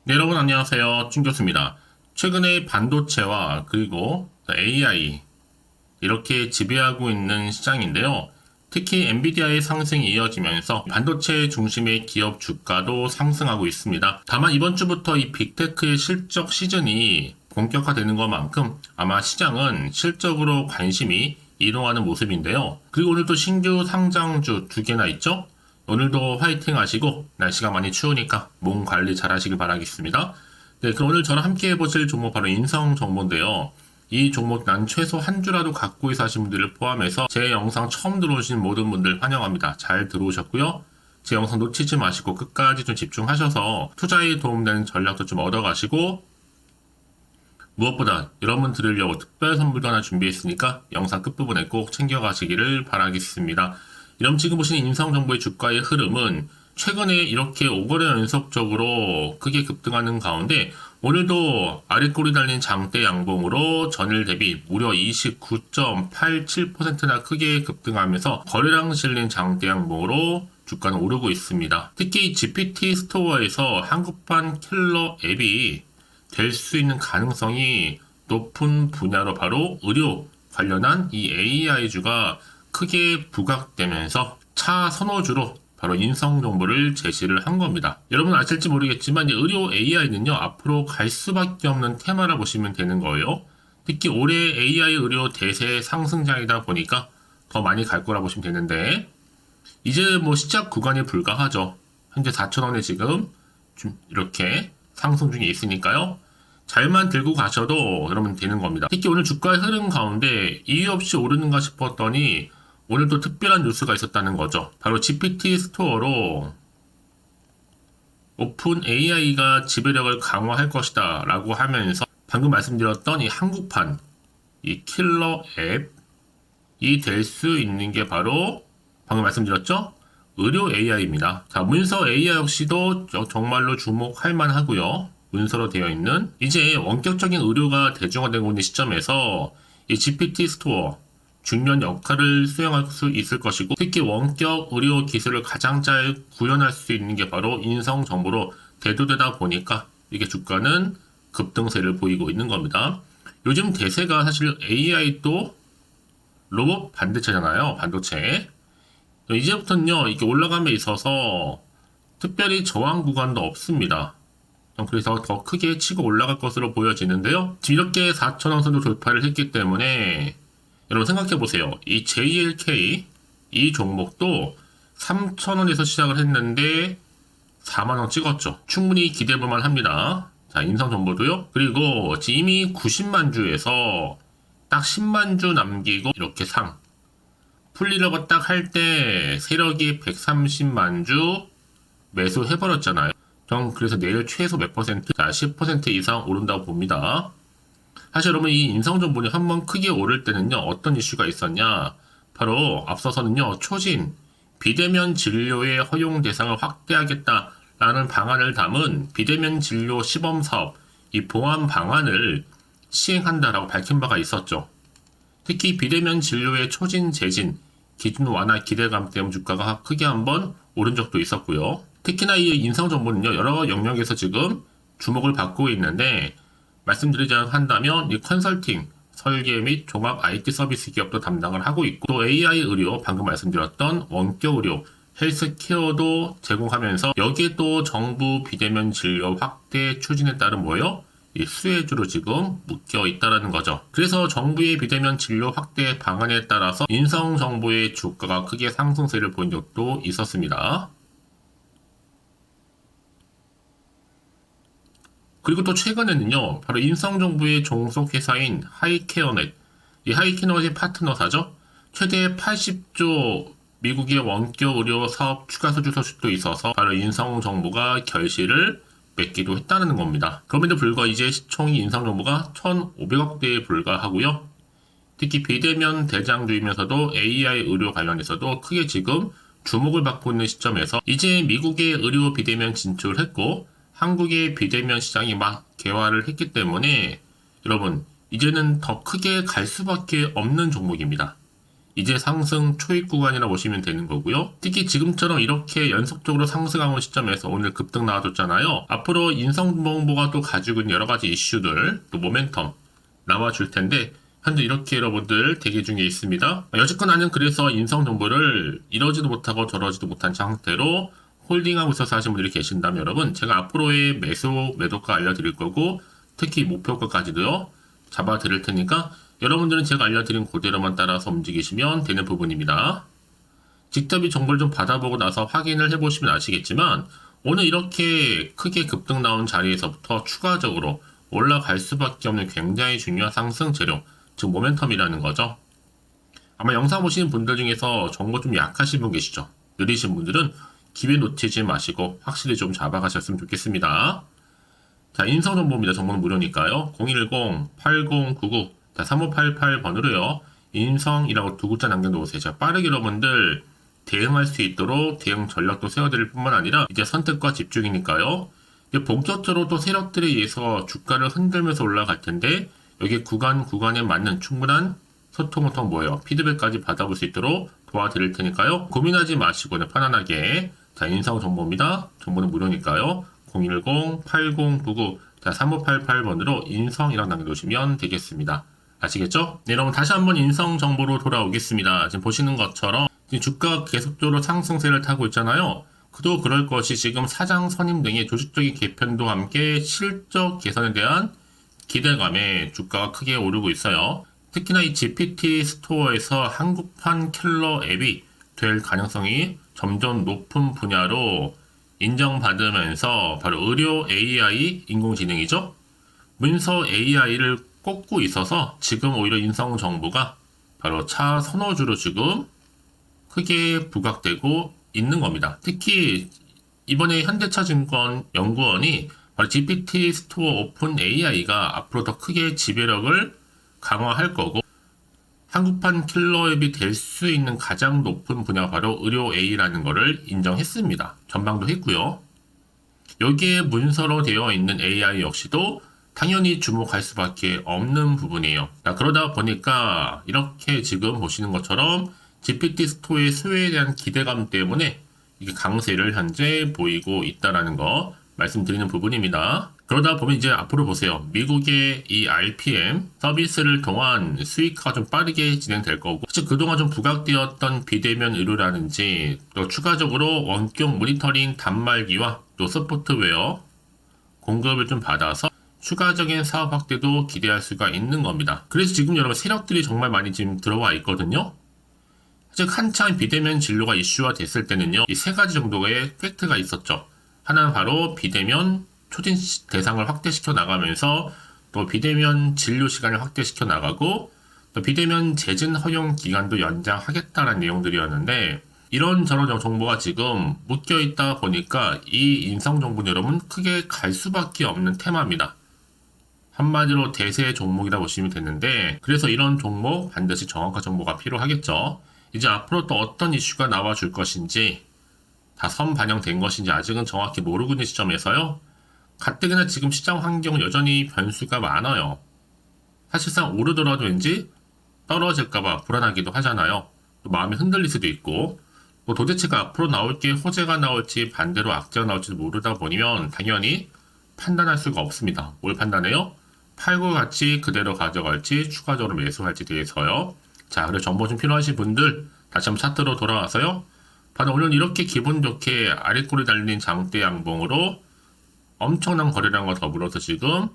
네, 여러분 안녕하세요. 춘 교수입니다. 최근에 반도체와 그리고 AI 이렇게 지배하고 있는 시장인데요. 특히 엔비디아의 상승이 이어지면서 반도체 중심의 기업 주가도 상승하고 있습니다. 다만 이번 주부터 이 빅테크의 실적 시즌이 본격화되는 것만큼 아마 시장은 실적으로 관심이 이동하는 모습인데요. 그리고 오늘 또 신규 상장주 두 개나 있죠? 오늘도 화이팅 하시고 날씨가 많이 추우니까 몸 관리 잘 하시길 바라겠습니다. 네, 그럼 오늘 저랑 함께 해보실 종목 바로 인성정보인데요. 이 종목 난 최소 한 주라도 갖고 있어 하신 분들을 포함해서 제 영상 처음 들어오신 모든 분들 환영합니다. 잘 들어오셨고요. 제 영상 놓치지 마시고 끝까지 좀 집중하셔서 투자에 도움되는 전략도 좀 얻어가시고 무엇보다 여러분 들으려고 특별 선물도 하나 준비했으니까 영상 끝부분에 꼭 챙겨가시기를 바라겠습니다. 이런 지금 보시는 인성정보의 주가의 흐름은 최근에 이렇게 5거래 연속적으로 크게 급등하는 가운데 오늘도 아랫골이 달린 장대 양봉으로 전일 대비 무려 29.87%나 크게 급등하면서 거래량 실린 장대 양봉으로 주가는 오르고 있습니다. 특히 GPT 스토어에서 한국판 킬러 앱이 될 수 있는 가능성이 높은 분야로 바로 의료 관련한 이 AI주가 크게 부각되면서 차 선호주로 바로 인성 정보를 제시를 한 겁니다. 여러분 아실지 모르겠지만 의료 AI는요 앞으로 갈 수밖에 없는 테마라 보시면 되는 거예요. 특히 올해 AI 의료 대세 상승장이다 보니까 더 많이 갈 거라 보시면 되는데 이제 뭐 시작 구간에 불과하죠. 현재 4,000원에 지금 좀 이렇게 상승 중에 있으니까요. 잘만 들고 가셔도 여러분 되는 겁니다. 특히 오늘 주가의 흐름 가운데 이유 없이 오르는가 싶었더니 오늘 또 특별한 뉴스가 있었다는 거죠. 바로 GPT 스토어로 오픈 AI가 지배력을 강화할 것이다 라고 하면서 방금 말씀드렸던 이 한국판 이 킬러 앱이 될 수 있는 게 바로 방금 말씀드렸죠? 의료 AI입니다. 자, 문서 AI 역시도 정말로 주목할 만하고요. 문서로 되어 있는 이제 원격적인 의료가 대중화되고 있는 시점에서 이 GPT 스토어 중요한 역할을 수행할 수 있을 것이고 특히 원격 의료 기술을 가장 잘 구현할 수 있는 게 바로 인성 정보로 대두되다 보니까 이게 주가는 급등세를 보이고 있는 겁니다. 요즘 대세가 사실 AI도 로봇 반도체잖아요. 반도체. 이제부터는요 이렇게 올라감에 있어서 특별히 저항 구간도 없습니다. 그래서 더 크게 치고 올라갈 것으로 보여지는데요. 지금 이렇게 4,000원 선도 돌파를 했기 때문에 여러분 생각해보세요. 이 JLK 이 종목도 3,000원에서 시작을 했는데 4만원 찍었죠. 충분히 기대해볼만 합니다. 자, 인상정보도요. 그리고 이미 90만 주에서 딱 10만 주 남기고 이렇게 상 풀리려고 딱 할 때 세력이 130만 주 매수해버렸잖아요. 전 그래서 내일 최소 몇 퍼센트, 10% 이상 오른다고 봅니다. 사실 여러분 이 인성정보는 한번 크게 오를 때는요 어떤 이슈가 있었냐 바로 앞서서는요 초진 비대면 진료의 허용 대상을 확대하겠다라는 방안을 담은 비대면 진료 시범 사업 이 보완 방안을 시행한다라고 밝힌 바가 있었죠. 특히 비대면 진료의 초진 재진 기준 완화 기대감 때문에 주가가 크게 한번 오른 적도 있었고요. 특히나 이 인성정보는요 여러 영역에서 지금 주목을 받고 있는데 말씀드리자 한다면 이 컨설팅, 설계 및 종합 IT 서비스 기업도 담당을 하고 있고 또 AI 의료, 방금 말씀드렸던 원격 의료, 헬스케어도 제공하면서 여기에 또 정부 비대면 진료 확대 추진에 따른 뭐예요? 이 수혜주로 지금 묶여 있다라는 거죠. 그래서 정부의 비대면 진료 확대 방안에 따라서 인성정보의 주가가 크게 상승세를 보인 적도 있었습니다. 그리고 또 최근에는요, 바로 인성정보의 종속회사인 하이케어넷, 이 하이케어넷의 파트너사죠. 최대 80조 미국의 원격 의료 사업 추가 수주 소식도 있어서 바로 인성정보가 결실을 맺기도 했다는 겁니다. 그럼에도 불구하고 이제 시총이 인성정보가 1,500억대에 불과하고요. 특히 비대면 대장주이면서도 AI 의료 관련해서도 크게 지금 주목을 받고 있는 시점에서 이제 미국의 의료 비대면 진출을 했고 한국의 비대면 시장이 막 개화를 했기 때문에 여러분 이제는 더 크게 갈 수밖에 없는 종목입니다. 이제 상승 초입 구간이라 보시면 되는 거고요. 특히 지금처럼 이렇게 연속적으로 상승하는 시점에서 오늘 급등 나와줬잖아요. 앞으로 인성정보가 또 가지고 있는 여러 가지 이슈들, 또 모멘텀 나와줄 텐데 현재 이렇게 여러분들 대기 중에 있습니다. 여지껏 나는 그래서 인성정보를 이러지도 못하고 저러지도 못한 상태로 홀딩하고 있어서 하신 분들이 계신다면 여러분, 제가 앞으로의 매도가 알려드릴 거고 특히 목표가까지도요 잡아 드릴 테니까 여러분들은 제가 알려드린 그대로만 따라서 움직이시면 되는 부분입니다. 직접 이 정보를 좀 받아보고 나서 확인을 해보시면 아시겠지만 오늘 이렇게 크게 급등 나온 자리에서부터 추가적으로 올라갈 수밖에 없는 굉장히 중요한 상승 재료, 즉 모멘텀이라는 거죠. 아마 영상 보시는 분들 중에서 정보 좀 약하신 분 계시죠? 느리신 분들은 기회 놓치지 마시고 확실히 좀 잡아가셨으면 좋겠습니다. 자, 인성정보입니다. 정보는 무료니까요. 010-8099 3588번으로요. 인성이라고 두 글자 남겨놓으세요. 자, 빠르게 여러분들 대응할 수 있도록 대응 전략도 세워드릴 뿐만 아니라 이제 선택과 집중이니까요. 이제 본격적으로 또 세력들에 의해서 주가를 흔들면서 올라갈 텐데 여기 구간에 맞는 충분한 소통을 통해 뭐예요? 피드백까지 받아볼 수 있도록 도와드릴 테니까요. 고민하지 마시고 편안하게. 자, 인성 정보입니다. 정보는 무료니까요. 010-8099 3588번으로 인성이라고 남겨두시면 되겠습니다. 아시겠죠? 네, 여러분 다시 한번 인성 정보로 돌아오겠습니다. 지금 보시는 것처럼 지금 주가가 계속적으로 상승세를 타고 있잖아요. 그도 그럴 것이 지금 사장 선임 등의 조직적인 개편도 함께 실적 개선에 대한 기대감에 주가가 크게 오르고 있어요. 특히나 이 GPT 스토어에서 한국판 킬러 앱이 될 가능성이 점점 높은 분야로 인정받으면서 바로 의료 AI 인공지능이죠. 문서 AI를 꼽고 있어서 지금 오히려 인성정보가 바로 차 선호주로 지금 크게 부각되고 있는 겁니다. 특히 이번에 현대차증권 연구원이 바로 GPT 스토어 오픈 AI가 앞으로 더 크게 지배력을 강화할 거고 한국판 킬러 앱이 될 수 있는 가장 높은 분야가 바로 의료 A라는 것을 인정했습니다. 전망도 했고요. 여기에 문서로 되어 있는 AI 역시도 당연히 주목할 수밖에 없는 부분이에요. 자, 그러다 보니까 이렇게 지금 보시는 것처럼 GPT 스토어의 수요에 대한 기대감 때문에 이게 강세를 현재 보이고 있다는 거 말씀드리는 부분입니다. 그러다 보면 이제 앞으로 보세요. 미국의 이 RPM 서비스를 통한 수익화가 좀 빠르게 진행될 거고, 사실 그동안 좀 부각되었던 비대면 의료라든지 또 추가적으로 원격 모니터링 단말기와 또 소프트웨어 공급을 좀 받아서 추가적인 사업 확대도 기대할 수가 있는 겁니다. 그래서 지금 여러분 세력들이 정말 많이 지금 들어와 있거든요. 즉 한창 비대면 진료가 이슈화 됐을 때는요, 이 세 가지 정도의 팩트가 있었죠. 하나는 바로 비대면 초진 대상을 확대시켜 나가면서 또 비대면 진료 시간을 확대시켜 나가고 또 비대면 재진 허용 기간도 연장하겠다는 내용들이었는데 이런저런 정보가 지금 묶여 있다 보니까 이 인성 정보는 여러분 크게 갈 수밖에 없는 테마입니다. 한마디로 대세 종목이라 보시면 되는데 그래서 이런 종목 반드시 정확한 정보가 필요하겠죠. 이제 앞으로 또 어떤 이슈가 나와줄 것인지 다 선반영된 것인지 아직은 정확히 모르고 있는 시점에서요. 가뜩이나 지금 시장 환경은 여전히 변수가 많아요. 사실상 오르더라도 왠지 떨어질까봐 불안하기도 하잖아요. 또 마음이 흔들릴 수도 있고 뭐 도대체가 앞으로 나올 게 호재가 나올지 반대로 악재가 나올지 모르다 보면 당연히 판단할 수가 없습니다. 뭘 판단해요? 팔고 같이 그대로 가져갈지 추가적으로 매수할지 대해서요. 자, 그래서 정보 좀 필요하신 분들 다시 한번 차트로 돌아와서요. 바로 오늘 이렇게 기분 좋게 아랫골이 달린 장대 양봉으로 엄청난 거래량과 더불어서 지금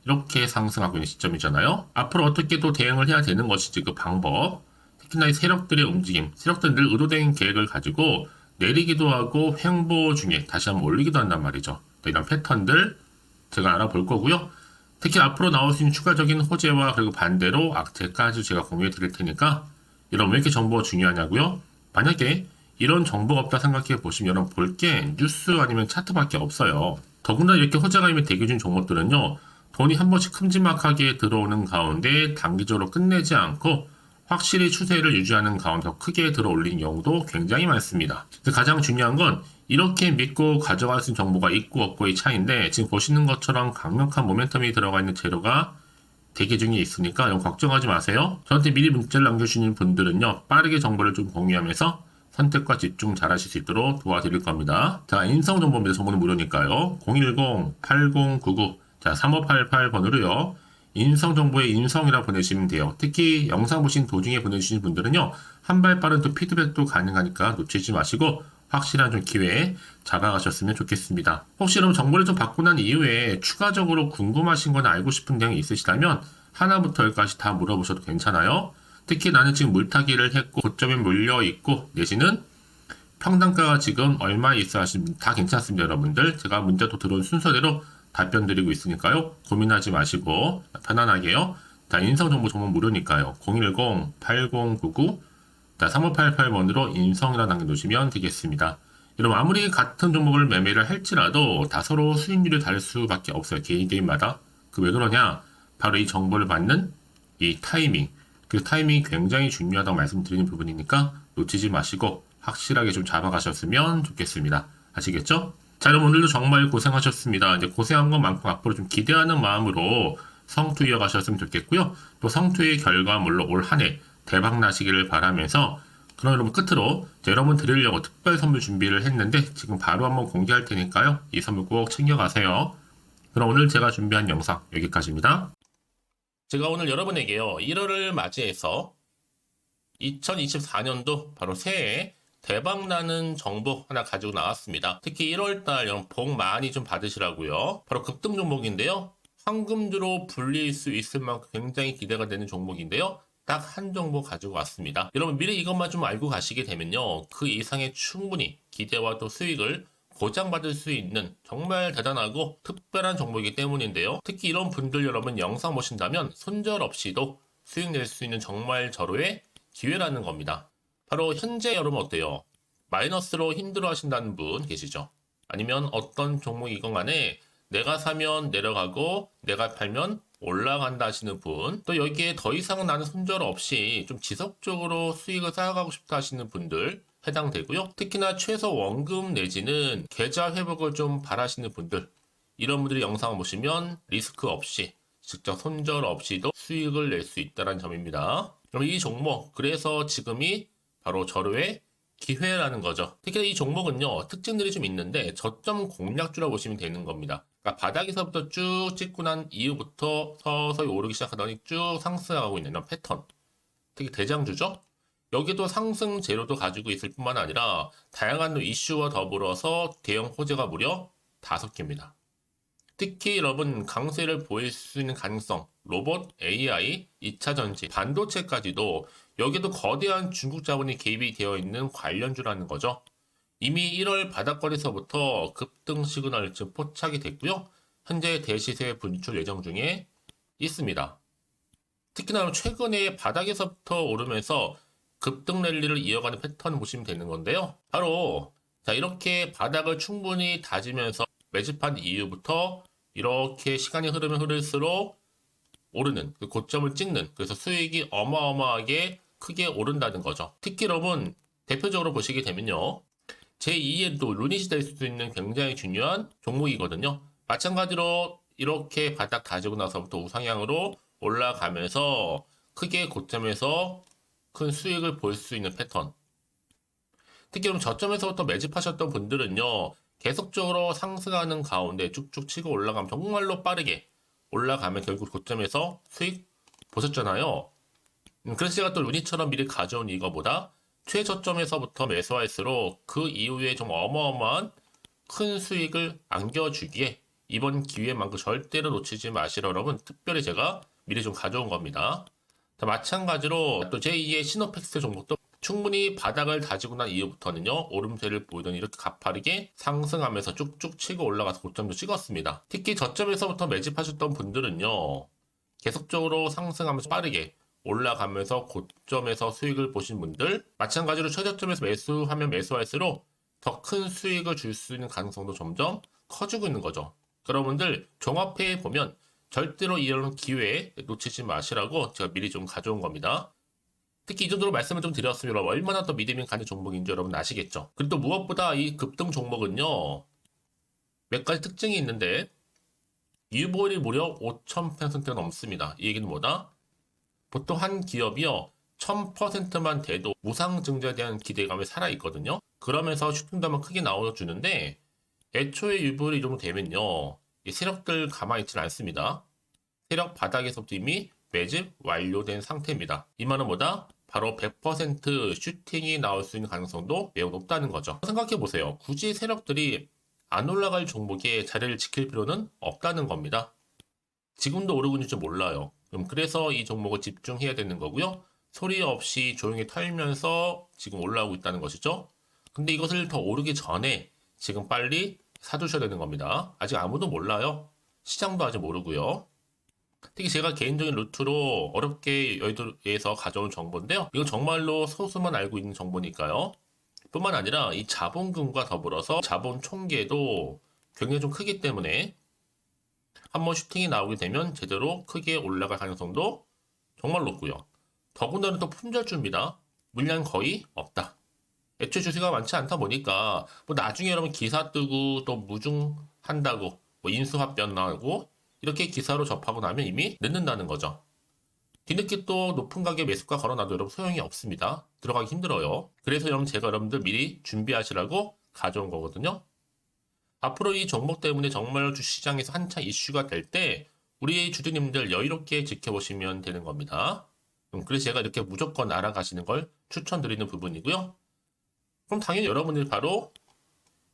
이렇게 상승하고 있는 시점이잖아요. 앞으로 어떻게 또 대응을 해야 되는 것인지 그 방법, 특히나 이 세력들의 움직임, 세력들은 늘 의도된 계획을 가지고 내리기도 하고 횡보 중에 다시 한번 올리기도 한단 말이죠. 이런 패턴들 제가 알아볼 거고요. 특히 앞으로 나올 수 있는 추가적인 호재와 그리고 반대로 악재까지 제가 공유해 드릴 테니까 여러분 왜 이렇게 정보가 중요하냐고요? 만약에 이런 정보가 없다 생각해 보시면 여러분 볼 게 뉴스 아니면 차트밖에 없어요. 더군다나 이렇게 호재가 이미 대기 중 종목들은요. 돈이 한 번씩 큼지막하게 들어오는 가운데 단기적으로 끝내지 않고 확실히 추세를 유지하는 가운데 더 크게 들어올리는 경우도 굉장히 많습니다. 가장 중요한 건 이렇게 믿고 가져갈 수 있는 정보가 있고 없고의 차이인데 지금 보시는 것처럼 강력한 모멘텀이 들어가 있는 재료가 대기 중에 있으니까 여러분 걱정하지 마세요. 저한테 미리 문자를 남겨주시는 분들은요, 빠르게 정보를 좀 공유하면서 선택과 집중 잘 하실 수 있도록 도와드릴 겁니다. 자, 인성정보입니다. 정보는 무료니까요. 010-8099, 자, 3588번으로요. 인성정보에 인성이라 보내시면 돼요. 특히 영상 보신 도중에 보내주신 분들은요, 한 발 빠른 또 피드백도 가능하니까 놓치지 마시고 확실한 좀 기회에 잡아가셨으면 좋겠습니다. 혹시 여러분 정보를 좀 받고 난 이후에 추가적으로 궁금하신 거나 알고 싶은 내용이 있으시다면 하나부터 열까지 다 물어보셔도 괜찮아요. 특히 나는 지금 물타기를 했고 고점에 몰려 있고 내지는 평단가가 지금 얼마에 있어 하시면 다 괜찮습니다. 여러분들 제가 문자 또 들어온 순서대로 답변 드리고 있으니까요. 고민하지 마시고 편안하게요. 자, 인성정보 정보 무료니까요. 010-8099 3588번으로 인성이라 남겨놓으시면 되겠습니다. 여러분 아무리 같은 종목을 매매를 할지라도 다 서로 수익률이 다를 수밖에 없어요. 개인마다. 그 왜 그러냐? 바로 이 정보를 받는 이 타이밍. 그 타이밍이 굉장히 중요하다고 말씀드리는 부분이니까 놓치지 마시고 확실하게 좀 잡아가셨으면 좋겠습니다. 아시겠죠? 자, 여러분 오늘도 정말 고생하셨습니다. 이제 고생한 것만큼 앞으로 좀 기대하는 마음으로 성투 이어가셨으면 좋겠고요. 또 성투의 결과물로 올 한 해 대박 나시기를 바라면서 그럼 여러분 끝으로 여러분 드리려고 특별 선물 준비를 했는데 지금 바로 한번 공개할 테니까요. 이 선물 꼭 챙겨가세요. 그럼 오늘 제가 준비한 영상 여기까지입니다. 제가 오늘 여러분에게요. 1월을 맞이해서 2024년도 바로 새해 대박나는 정보 하나 가지고 나왔습니다. 특히 1월달 여러분 복 많이 좀 받으시라고요. 바로 급등 종목인데요. 황금주로 불릴 수 있을 만큼 굉장히 기대가 되는 종목인데요. 딱 한 정보 가지고 왔습니다. 여러분 미리 이것만 좀 알고 가시게 되면요. 그 이상의 충분히 기대와 또 수익을 보장받을 수 있는 정말 대단하고 특별한 정보이기 때문인데요. 특히 이런 분들 여러분 영상 보신다면 손절없이도 수익 낼 수 있는 정말 절호의 기회라는 겁니다. 바로 현재 여러분 어때요? 마이너스로 힘들어 하신다는 분 계시죠? 아니면 어떤 종목이건 간에 내가 사면 내려가고 내가 팔면 올라간다 하시는 분, 또 여기에 더 이상 나는 손절 없이 좀 지속적으로 수익을 쌓아가고 싶다 하시는 분들 해당되고요. 특히나 최소 원금 내지는 계좌 회복을 좀 바라시는 분들, 이런 분들이 영상을 보시면 리스크 없이 직접 손절 없이도 수익을 낼 수 있다는 점입니다. 그럼 이 종목, 그래서 지금이 바로 절호의 기회라는 거죠. 특히 이 종목은요, 특징들이 좀 있는데 저점 공략주라고 보시면 되는 겁니다. 그러니까 바닥에서부터 쭉 찍고 난 이후부터 서서히 오르기 시작하더니 쭉 상승하고 있는 이런 패턴. 특히 대장주죠. 여기도 상승 재료도 가지고 있을 뿐만 아니라 다양한 이슈와 더불어서 대형 호재가 무려 5개입니다. 특히 여러분 강세를 보일 수 있는 가능성, 로봇, AI, 2차 전지, 반도체까지도 여기도 거대한 중국 자본이 개입이 되어 있는 관련주라는 거죠. 이미 1월 바닥거리에서부터 급등 시그널 즉 포착이 됐고요. 현재 대시세 분출 예정 중에 있습니다. 특히나 최근에 바닥에서부터 오르면서 급등 랠리를 이어가는 패턴을 보시면 되는 건데요. 바로 자 이렇게 바닥을 충분히 다지면서 매집한 이후부터 이렇게 시간이 흐르면 흐를수록 오르는 그 고점을 찍는, 그래서 수익이 어마어마하게 크게 오른다는 거죠. 특히 여러분 대표적으로 보시게 되면요. 제2의 또 루닛이 될 수 있는 굉장히 중요한 종목이거든요. 마찬가지로 이렇게 바닥 다지고 나서부터 우상향으로 올라가면서 크게 고점에서 큰 수익을 볼 수 있는 패턴. 특히 그럼 저점에서부터 매집하셨던 분들은요. 계속적으로 상승하는 가운데 쭉쭉 치고 올라가면 정말로 빠르게 올라가면 결국 고점에서 수익 보셨잖아요. 그래서 제가 또 루닛처럼 미리 가져온 이거보다 최저점에서부터 매수할수록 그 이후에 좀 어마어마한 큰 수익을 안겨주기에 이번 기회만큼 절대로 놓치지 마시라 여러분 특별히 제가 미리 좀 가져온 겁니다. 자, 마찬가지로 또 제2의 시노펙스 종목도 충분히 바닥을 다지고 난 이후부터는요 오름세를 보이더니 이렇게 가파르게 상승하면서 쭉쭉 치고 올라가서 고점도 찍었습니다. 특히 저점에서부터 매집하셨던 분들은요 계속적으로 상승하면서 빠르게 올라가면서 고점에서 수익을 보신 분들, 마찬가지로 최저점에서 매수하면 매수할수록 더 큰 수익을 줄 수 있는 가능성도 점점 커지고 있는 거죠. 여러분들 종합해 보면 절대로 이런 기회에 놓치지 마시라고 제가 미리 좀 가져온 겁니다. 특히 이 정도로 말씀을 좀 드렸으면 여러분 얼마나 더 믿음이 가는 종목인지 여러분 아시겠죠? 그리고 또 무엇보다 이 급등 종목은요 몇 가지 특징이 있는데 유보율이 무려 5000%가 넘습니다. 이 얘기는 뭐다? 보통 한 기업이요, 1000%만 돼도 무상증자에 대한 기대감이 살아있거든요. 그러면서 슈팅도 한번 크게 나와주는데, 애초에 유보율이 이 정도 되면요, 이 세력들 가만히 있지는 않습니다. 세력 바닥에서부터 이미 매집 완료된 상태입니다. 이 말은 뭐다? 바로 100% 슈팅이 나올 수 있는 가능성도 매우 높다는 거죠. 생각해보세요. 굳이 세력들이 안 올라갈 종목에 자리를 지킬 필요는 없다는 겁니다. 지금도 오르고 있는지 몰라요. 그래서 이 종목을 집중해야 되는 거고요. 소리 없이 조용히 털면서 지금 올라오고 있다는 것이죠. 근데 이것을 더 오르기 전에 지금 빨리 사두셔야 되는 겁니다. 아직 아무도 몰라요. 시장도 아직 모르고요. 특히 제가 개인적인 루트로 어렵게 여의도에서 가져온 정보인데요. 이건 정말로 소수만 알고 있는 정보니까요. 뿐만 아니라 이 자본금과 더불어서 자본 총계도 굉장히 좀 크기 때문에 한번 슈팅이 나오게 되면 제대로 크게 올라갈 가능성도 정말 높고요. 더군다나 또 품절주입니다. 물량 거의 없다. 애초에 주식가 많지 않다 보니까 뭐 나중에 여러분 기사 뜨고 또 무중한다고 뭐 인수합병 나오고 이렇게 기사로 접하고 나면 이미 늦는다는 거죠. 뒤늦게 또 높은 가격에 매수가 걸어놔도 여러분 소용이 없습니다. 들어가기 힘들어요. 그래서 여러분 제가 여러분들 미리 준비하시라고 가져온 거거든요. 앞으로 이 종목 때문에 정말 주시장에서 한창 이슈가 될 때 우리 주주님들 여유롭게 지켜보시면 되는 겁니다. 그래서 제가 이렇게 무조건 알아가시는 걸 추천드리는 부분이고요. 그럼 당연히 여러분들이 바로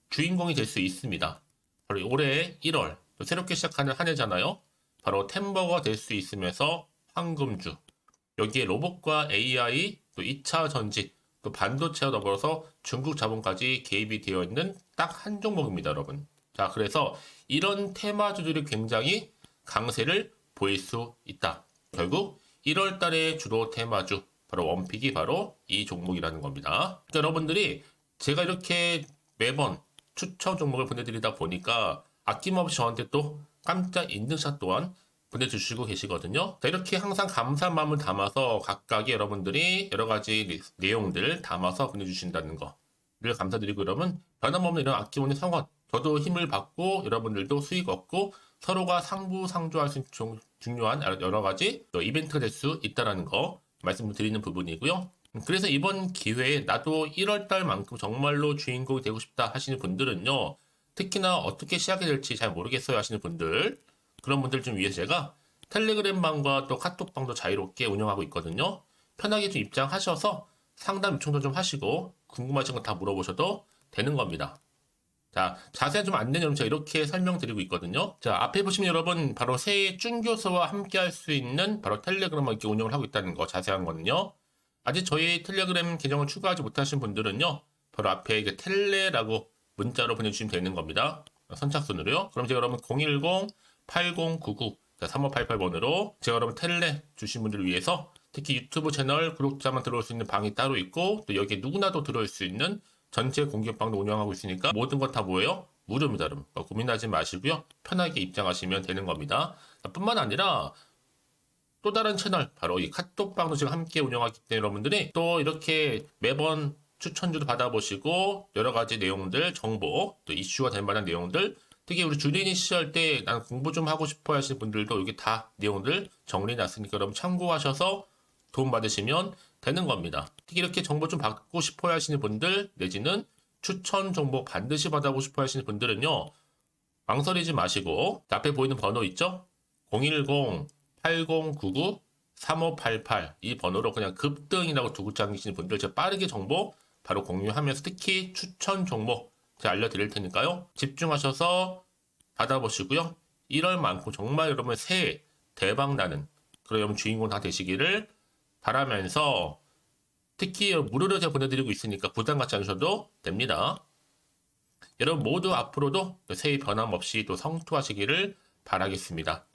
주인공이 될 수 있습니다. 바로 올해 1월 또 새롭게 시작하는 한 해잖아요. 바로 템버가 될 수 있으면서 황금주, 여기에 로봇과 AI, 또 2차 전지, 또 반도체와 더불어서 중국 자본까지 개입이 되어 있는 딱 한 종목입니다, 여러분. 자, 그래서 이런 테마주들이 굉장히 강세를 보일 수 있다. 결국 1월 달에 주로 테마주, 바로 원픽이 바로 이 종목이라는 겁니다. 그러니까 여러분들이 제가 이렇게 매번 추천 종목을 보내드리다 보니까 아낌없이 저한테 또 깜짝 인증샷 또한 보내주시고 계시거든요. 자, 이렇게 항상 감사한 마음을 담아서 각각의 여러분들이 여러 가지 내용들 담아서 보내주신다는 거를 감사드리고, 여러분 변함없는 이런 아낌없는 성원, 저도 힘을 받고 여러분들도 수익 얻고 서로가 상부상조할 수 있는 중요한 여러 가지 이벤트가 될 수 있다는 거 말씀드리는 부분이고요. 그래서 이번 기회에 나도 1월달만큼 정말로 주인공이 되고 싶다 하시는 분들은요, 특히나 어떻게 시작이 될지 잘 모르겠어요 하시는 분들, 그런 분들 좀 위해서 제가 텔레그램방과 또 카톡방도 자유롭게 운영하고 있거든요. 편하게 좀 입장하셔서 상담 요청도 좀 하시고 궁금하신 거 다 물어보셔도 되는 겁니다. 자, 자세한 좀 안내는 여러분 제가 이렇게 설명드리고 있거든요. 자, 앞에 보시면 여러분 바로 새해 쭌교수와 함께 할 수 있는 바로 텔레그램을 이렇게 운영을 하고 있다는 거, 자세한 거는요. 아직 저희 텔레그램 계정을 추가하지 못하신 분들은요, 바로 앞에 이제 텔레라고 문자로 보내주시면 되는 겁니다. 선착순으로요. 그럼 제가 여러분 010-8099-3588번으로 제가 여러분 텔레 주신 분들을 위해서 특히 유튜브 채널 구독자만 들어올 수 있는 방이 따로 있고, 또 여기에 누구나도 들어올 수 있는 전체 공개방도 운영하고 있으니까 모든 것 다 뭐예요? 무료입니다, 여러분. 고민하지 마시고요. 편하게 입장하시면 되는 겁니다. 뿐만 아니라 또 다른 채널, 바로 이 카톡방도 지금 함께 운영하기 때문에 여러분들이 또 이렇게 매번 추천주도 받아보시고 여러 가지 내용들, 정보, 또 이슈가 될 만한 내용들, 특히 우리 주린이 시절 때 난 공부 좀 하고 싶어 하시는 분들도 여기 다 내용들 정리해놨으니까 여러분 참고하셔서 도움 받으시면 되는 겁니다. 특히 이렇게 정보 좀 받고 싶어 하시는 분들, 내지는 추천 정보 반드시 받아보고 싶어 하시는 분들은요, 망설이지 마시고 앞에 보이는 번호 있죠? 010-8099-3588 이 번호로 그냥 급등이라고 두고 당기시는 분들 제가 빠르게 정보 바로 공유하면서 특히 추천 종목 제가 알려드릴 테니까요. 집중하셔서 받아보시고요. 1월만큼 정말 여러분 새해 대박나는 그런 여러분 주인공 다 되시기를 바라면서, 특히 무료로 제가 보내드리고 있으니까 부담 갖지 않으셔도 됩니다. 여러분 모두 앞으로도 새해 변함없이 또 성투하시기를 바라겠습니다.